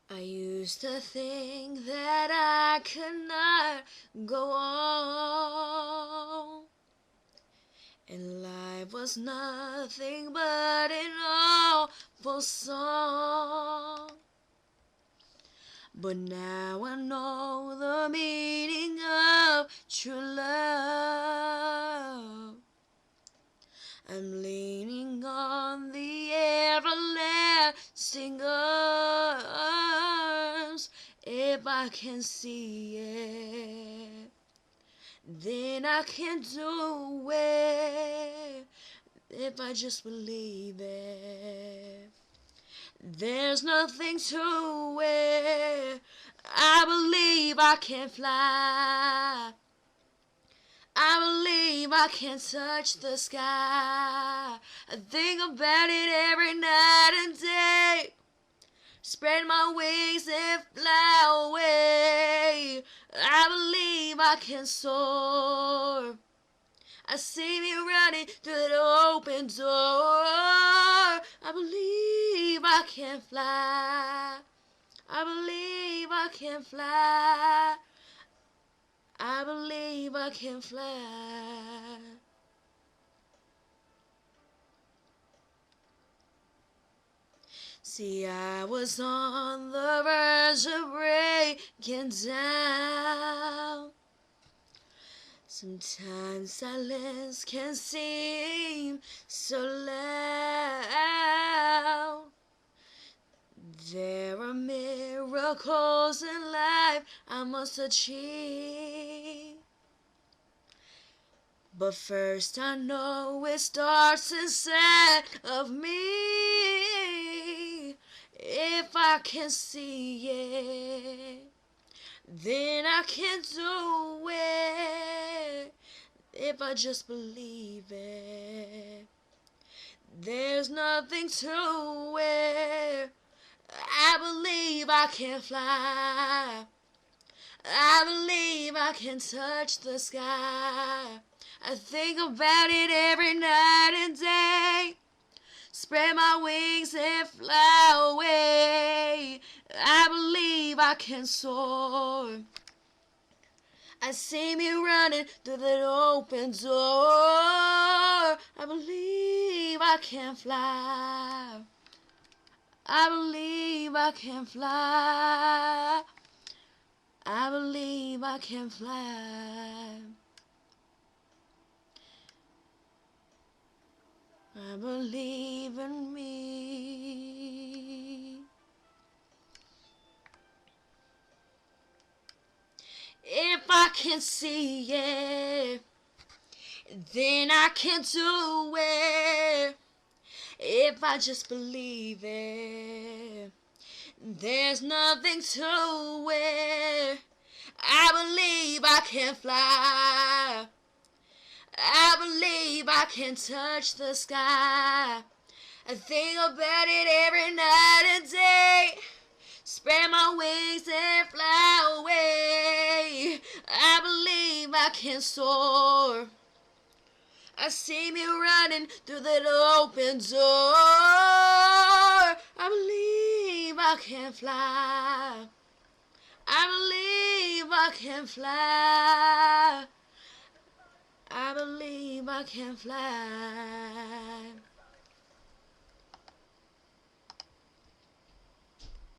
I used to think that I could not go on, and life was nothing but an awful song. But now I know the meaning of true love. I'm leaning on the everlasting arms. If I can see it, then I can do it. If I just believe it, there's nothing to it. I believe I can fly. I believe I can touch the sky. I think about it every night and day. Spread my wings and fly away. I believe I can soar. I see me running through the open door. I believe I can fly. I believe I can fly. I believe I can fly. See, I was on the verge of breaking down. Sometimes silence can seem so loud. There are miracles in life I must achieve. But first I know it starts inside of me. If I can see it, then I can do it. If I just believe it, there's nothing to it. I believe I can fly. I believe I can touch the sky. I think about it every night and day. Spread my wings and fly away. I believe I can soar. I see me running through that open door. I believe I can fly. I believe I can fly. I believe I can fly. I believe in me. If I can see it, then I can do it. If I just believe it, there's nothing to it. I believe I can fly. I believe I can touch the sky. I think about it every night and day. Spread my wings and fly away. I believe I can soar. I see me running through that open door. I believe I can fly. I believe I can fly. I believe I can fly.